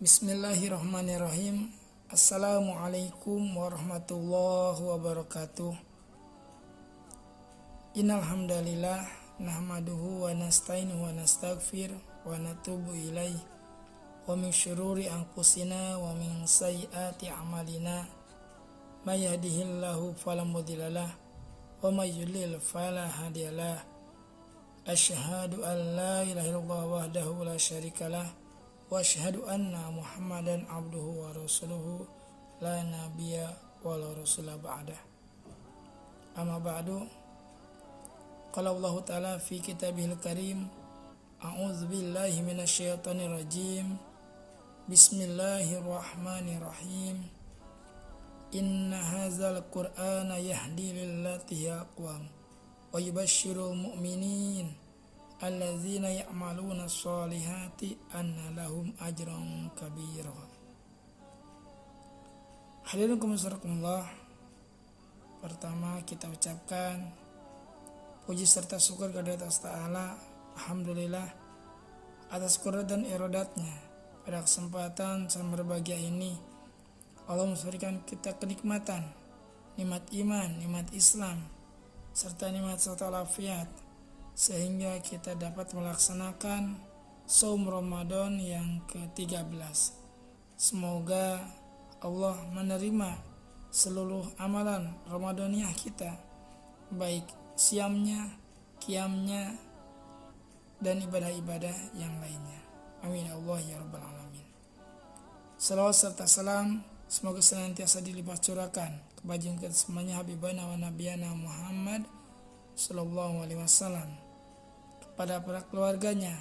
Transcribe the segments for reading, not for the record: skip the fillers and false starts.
Bismillahirrahmanirrahim. Assalamualaikum warahmatullahi wabarakatuh. Innal hamdalillah nahmaduhu wa nasta'inuhu wa nastaghfir wa natubu ilaih wa min syururi anfusina wa min sayyiati a'malina may yahdihillahu fala mudhillalah wa may yudlil fala hadiyalah. Asyhadu an la ilaha illallah wahdahu la syarikalah wa asyhadu anna Muhammadan abduhu wa rasuluhu la nabiyya wa la rasula ba'dah. Amma ba'du. Qala Allah ta'ala fi kitabihil karim, a'udzu billahi minasyaitonir rajim. Bismillahirrahmanirrahim. Inna hadzal qur'ana yahdi lillati hiya aqwam wa yubashshirul mu'minin alladzina ya'maluna sholihati anna lahum ajran kabira. Hadirin rahimakumullah, pertama kita ucapkan puji serta syukur kepada Allah Ta'ala, alhamdulillah atas qudrat dan iradatnya. Pada kesempatan yang berbahagia ini Allah memberikan kita kenikmatan, nikmat iman, nikmat Islam, serta nikmat serta walafiat, sehingga kita dapat melaksanakan saum Ramadan yang ke-13. Semoga Allah menerima seluruh amalan Ramadaniah kita, baik siamnya, qiyamnya, dan ibadah-ibadah yang lainnya. Amin Allah ya rabbal alamin. Salawat serta salam semoga senantiasa dilipat curahkan kepada semuanya habibana wa nabiyana Muhammad sallallahu alaihi wasallam, kepada para keluarganya,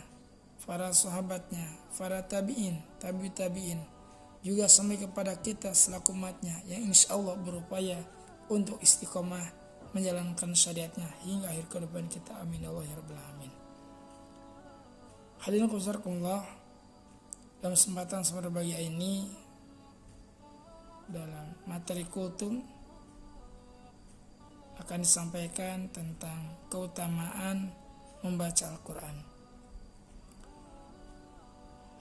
para sahabatnya, para tabi'in, tabi'in, juga sampai kepada kita selaku umatnya yang insya Allah berupaya untuk istiqomah menjalankan syariatnya hingga akhir kehidupan kita. Amin Allah ya rabbal alamin. Hadirin rahimakumullah, dalam kesempatan berbahagia ini dalam materi kultum akan disampaikan tentang keutamaan membaca Al-Quran.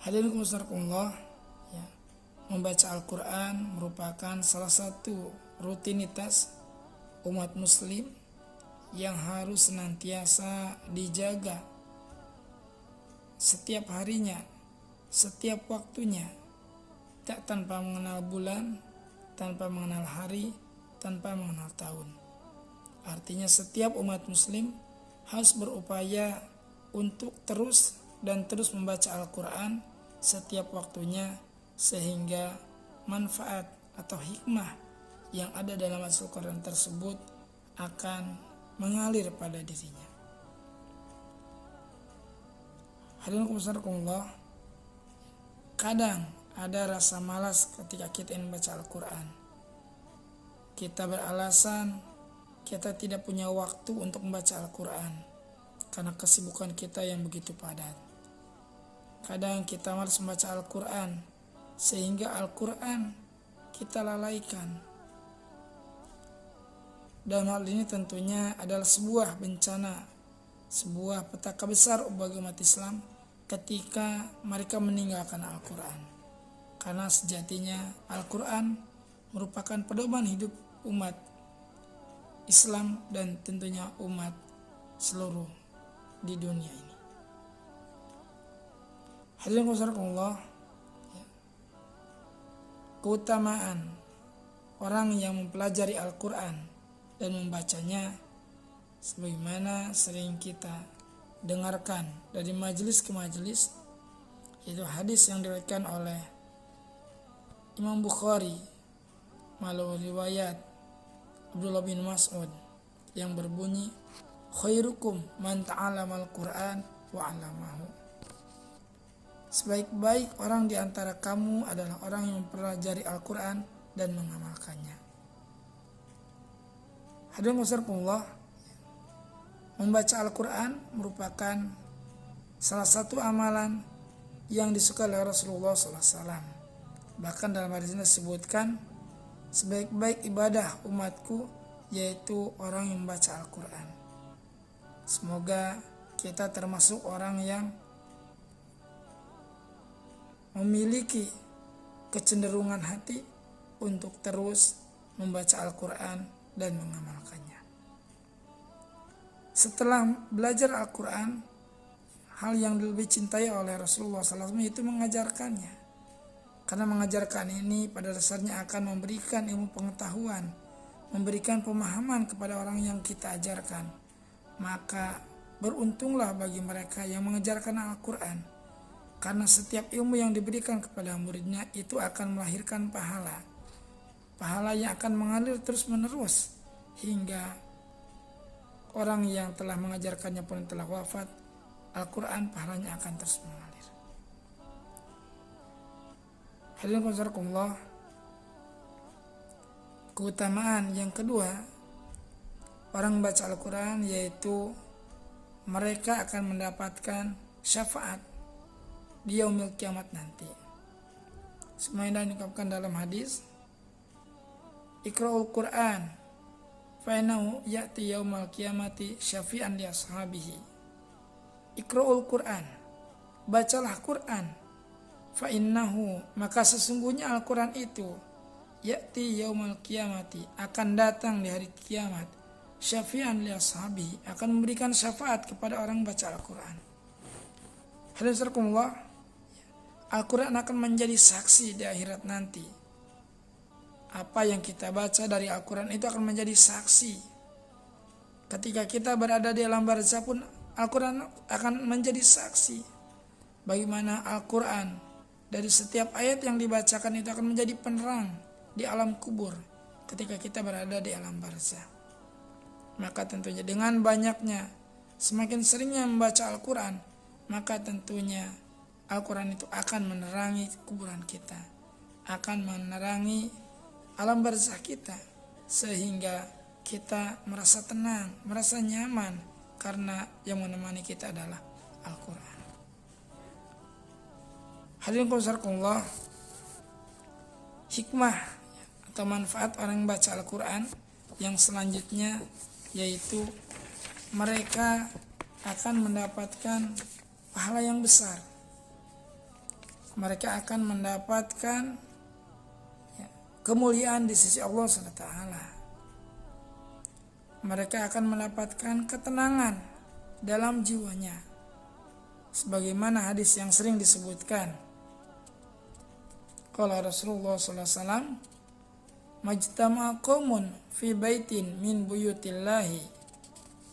Hadirin rahimakumullah, ya, membaca Al-Quran merupakan salah satu rutinitas umat muslim yang harus senantiasa dijaga setiap harinya, setiap waktunya, tak tanpa mengenal bulan, tanpa mengenal hari, tanpa mengenal tahun. Artinya setiap umat muslim harus berupaya untuk terus membaca Al-Quran setiap waktunya, sehingga manfaat atau hikmah yang ada dalam Al-Quran tersebut akan mengalir pada dirinya. Hadirin rahimakumullah, kadang ada rasa malas ketika kita ingin membaca Al-Quran. Kita beralasan kita tidak punya waktu untuk membaca Al-Quran karena kesibukan kita yang begitu padat. Kadang kita malas membaca Al-Quran sehingga Al-Quran kita lalaikan. Dan hal ini tentunya adalah sebuah bencana, sebuah petaka besar bagi umat Islam ketika mereka meninggalkan Al-Quran. Karena sejatinya Al-Quran merupakan pedoman hidup umat Islam dan tentunya umat seluruh di dunia ini. Hadirin rahimakumullah, keutamaan orang yang mempelajari Al-Quran dan membacanya sebagaimana sering kita dengarkan dari majelis ke majelis, yaitu hadis yang diriwayatkan oleh Imam Bukhari melalui riwayat Abdullah bin Mas'ud yang berbunyi, khairukum man ta'allamal Qur'an wa 'allamahu. Sebaik-baik orang di antara kamu adalah orang yang mempelajari Al-Quran dan mengamalkannya. Hadirin rahimakumullah, membaca Al-Quran merupakan salah satu amalan yang disukai oleh Rasulullah SAW. Bahkan dalam hadis ini disebutkan, sebaik-baik ibadah umatku yaitu orang yang membaca Al-Quran. Semoga kita termasuk orang yang memiliki kecenderungan hati untuk terus membaca Al-Quran dan mengamalkannya. Setelah belajar Al-Quran, hal yang lebih cintai oleh Rasulullah SAW itu mengajarkannya. Karena mengajarkan ini pada dasarnya akan memberikan ilmu pengetahuan, memberikan pemahaman kepada orang yang kita ajarkan. Maka beruntunglah bagi mereka yang mengajarkan Al-Quran. Karena setiap ilmu yang diberikan kepada muridnya itu akan melahirkan pahala. Pahala yang akan mengalir terus menerus hingga orang yang telah mengajarkannya pun telah wafat, Al-Quran pahalanya akan terus mengalir. Hadirin qadzakumullah, keutamaan yang kedua orang membaca Al-Quran yaitu mereka akan mendapatkan syafaat di yaumil kiamat nanti. Semuanya diungkapkan dalam hadis, Iqra'ul Qur'an fa'innahu ya'ti yaumal qiyamati syafi'an li ashabihi. Iqra'ul Qur'an, bacalah Quran, fa'innahu, maka sesungguhnya Al-Quran itu ya'ti yaumal qiyamati, akan datang di hari kiamat, syafi'an li ashabihi, akan memberikan syafaat kepada orang baca Al-Quran. Hadirin Al-Quran akan menjadi saksi di akhirat nanti. Apa yang kita baca dari Al-Quran itu akan menjadi saksi. Ketika kita berada di alam barzah pun Al-Quran akan menjadi saksi. Bagaimana Al-Quran dari setiap ayat yang dibacakan itu akan menjadi penerang di alam kubur ketika kita berada di alam barzah. Maka tentunya dengan banyaknya, semakin seringnya membaca Al-Quran, maka tentunya Al-Quran itu akan menerangi kuburan kita, akan menerangi alam barzah kita, sehingga kita merasa tenang, merasa nyaman, karena yang menemani kita adalah Al-Quran. Hadirin qadzakumullah, hikmah atau manfaat orang yang baca Al-Quran yang selanjutnya yaitu mereka akan mendapatkan pahala yang besar. Mereka akan mendapatkan kemuliaan di sisi Allah SWT. Mereka akan mendapatkan ketenangan dalam jiwanya. Sebagaimana hadis yang sering disebutkan. Qala Rasulullah SAW, majtama'a qaumun fi baitin min buyutillahi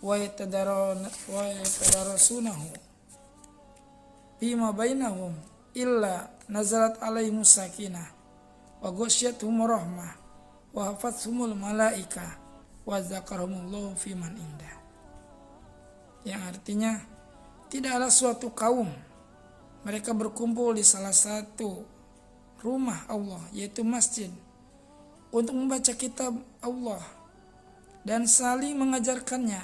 wa yatadarasunahu bima bainahum illa nazalat alaihimus sakinah wa ghasyiyatuhum rahmah wa hafathumul malaika wa zakarahumullahu fiman indah. Yang artinya, tidaklah suatu kaum mereka berkumpul di salah satu rumah Allah, yaitu masjid, untuk membaca kitab Allah dan saling mengajarkannya,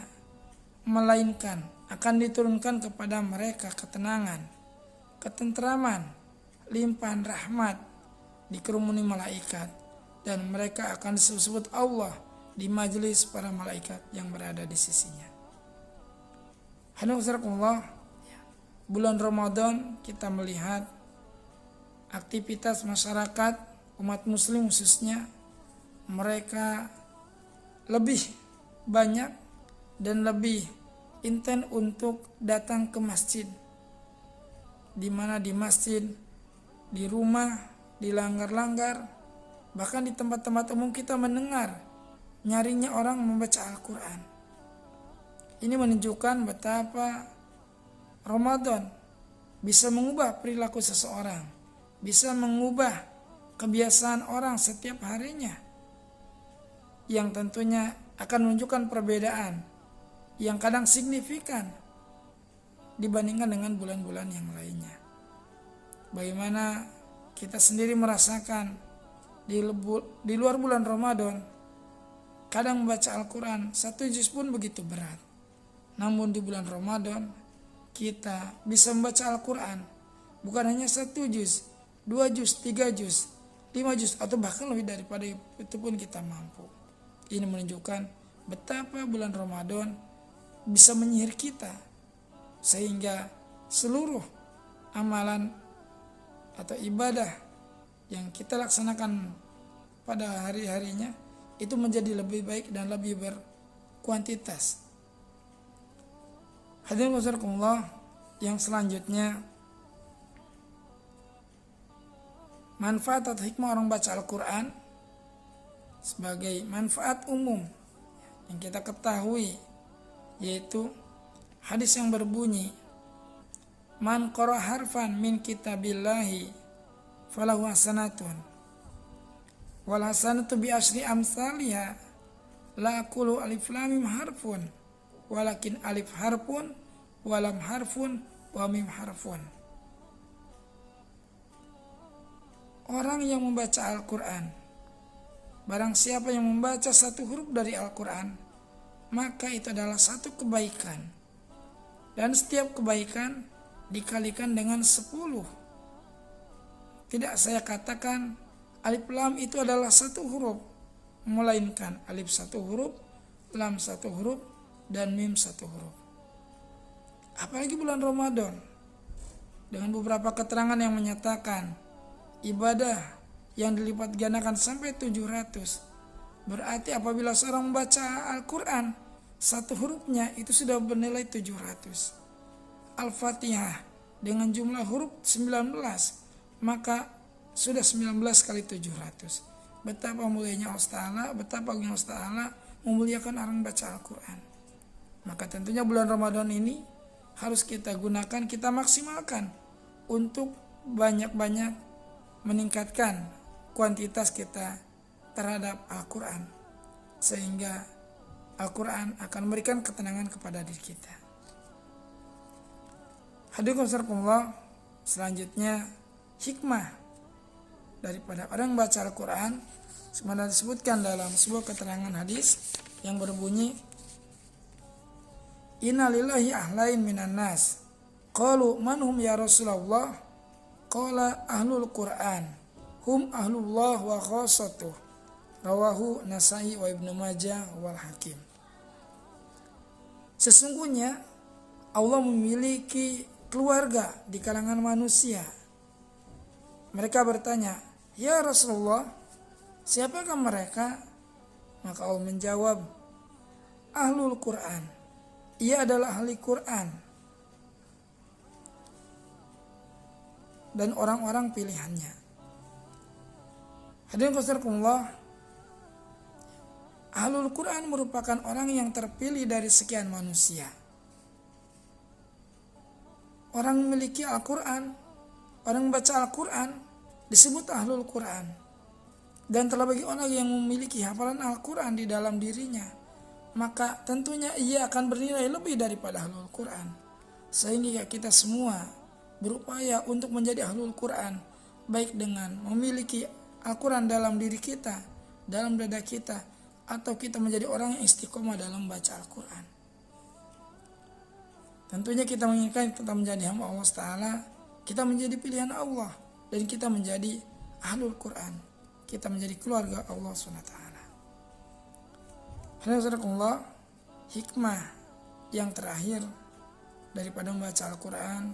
melainkan akan diturunkan kepada mereka ketenangan, ketentraman, limpahan rahmat, dikerumuni malaikat, dan mereka akan disebut Allah di majelis para malaikat yang berada di sisinya. Alhamdulillah, bulan Ramadan kita melihat aktivitas masyarakat umat muslim khususnya, mereka lebih banyak dan lebih intens untuk datang ke masjid, di mana di masjid, di rumah, di langgar-langgar, bahkan di tempat-tempat umum kita mendengar nyaringnya orang membaca Al-Quran. Ini menunjukkan betapa Ramadan bisa mengubah perilaku seseorang, bisa mengubah kebiasaan orang setiap harinya, yang tentunya akan menunjukkan perbedaan yang kadang signifikan dibandingkan dengan bulan-bulan yang lainnya. Bagaimana kita sendiri merasakan di luar bulan Ramadan, kadang membaca Al-Quran 1 juz pun begitu berat. Namun di bulan Ramadan kita bisa membaca Al-Quran bukan hanya 1 juz, 2 juz, 3 juz, 5 juz, atau bahkan lebih daripada itu pun kita mampu. Ini menunjukkan betapa bulan Ramadan bisa menyihir kita, sehingga seluruh amalan atau ibadah yang kita laksanakan pada hari-harinya itu menjadi lebih baik dan lebih berkuantitas. Hadirin wabarakatuh, yang selanjutnya, manfaat atau hikmah orang baca Al-Quran sebagai manfaat umum yang kita ketahui, yaitu hadis yang berbunyi, man qara harfan min kitabillahi falahu hasanatun wal hasanatu bi asyri amsalha la aqulu alif lam mim harfun walakin alif harfun walam harfun wa mim harfun. Orang yang membaca Al-Quran, barang siapa yang membaca satu huruf dari Al-Quran, maka itu adalah satu kebaikan, dan setiap kebaikan dikalikan dengan 10. Tidak saya katakan alif lam itu adalah satu huruf, melainkan alif satu huruf, lam satu huruf, dan mim satu huruf. Apalagi bulan Ramadan, dengan beberapa keterangan yang menyatakan ibadah yang dilipat gandakan sampai 700. Berarti apabila seorang membaca Al-Quran, satu hurufnya itu sudah bernilai 700. Al-Fatihah dengan jumlah huruf 19, maka sudah 19 kali 700. Betapa mulianya Allah Ta'ala, betapa agungnya Allah Ta'ala memuliakan orang baca Al-Quran. Maka tentunya bulan Ramadan ini harus kita gunakan, kita maksimalkan untuk banyak-banyak meningkatkan kuantitas kita terhadap Al-Quran, sehingga Al-Quran akan memberikan ketenangan kepada diri kita. Hadirin wabarakatuh, selanjutnya hikmah daripada orang baca Al-Quran sebagaimana disebutkan dalam sebuah keterangan hadis yang berbunyi, inna lillahi ahlain minan nas qalu man hum ya Rasulullah qala ahlul Quran hum ahlullah wa khassatuh, rawahu Nasai wa Ibnu Majah wal Hakim. Sesungguhnya Allah memiliki keluarga di kalangan manusia. Mereka bertanya, ya Rasulullah, siapakah mereka? Maka Allah menjawab, ahlul Quran, ia adalah ahli Quran dan orang-orang pilihannya. Hadirin wabarakatuh, ahlul Quran merupakan orang yang terpilih dari sekian manusia. Orang memiliki Al-Quran, orang membaca Al-Quran disebut ahlul Quran. Dan terlebih orang yang memiliki hafalan Al-Quran di dalam dirinya, maka tentunya ia akan bernilai lebih daripada ahlul Quran. Sehingga kita semua berupaya untuk menjadi ahlul Quran, baik dengan memiliki Al-Quran dalam diri kita, dalam dada kita, atau kita menjadi orang yang istiqomah dalam membaca Al-Quran. Tentunya kita menginginkan kita menjadi hamba Allah Ta'ala, kita menjadi pilihan Allah, dan kita menjadi ahlul Quran, kita menjadi keluarga Allah SWT. Alhamdulillah, hikmah yang terakhir daripada membaca Al-Quran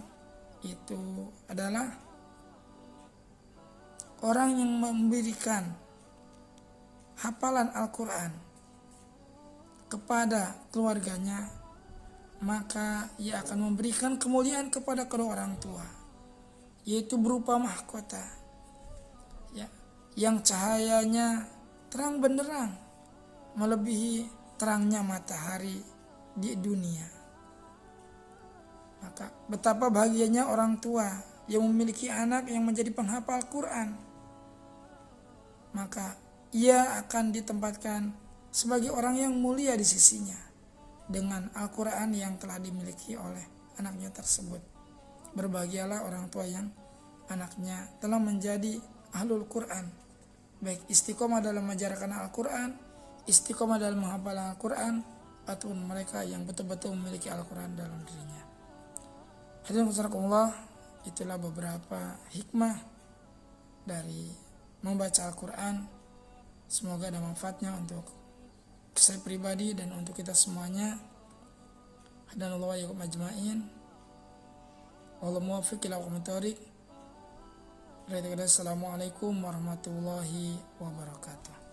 itu adalah orang yang memberikan hafalan Al-Quran kepada keluarganya, maka ia akan memberikan kemuliaan kepada kedua orang tua, yaitu berupa mahkota ya, yang cahayanya terang benderang melebihi terangnya matahari di dunia. Maka betapa bahagianya orang tua yang memiliki anak yang menjadi penghafal Quran. Maka ia akan ditempatkan sebagai orang yang mulia di sisinya dengan Al-Quran yang telah dimiliki oleh anaknya tersebut. Berbahagialah orang tua yang anaknya telah menjadi ahlul Quran, baik istiqomah dalam mengajarkan Al-Quran, istiqomah dalam menghafal Al-Quran, ataupun mereka yang betul-betul memiliki Al-Quran dalam dirinya. Hadirin wabarakatuh, itulah beberapa hikmah dari membaca Al-Quran. Semoga ada manfaatnya untuk saya pribadi dan untuk kita semuanya. Hadanallahu wa iyyakum ajma'in. Wallahu muwaffiq ila aqwamit thoriq. Assalamualaikum warahmatullahi wabarakatuh.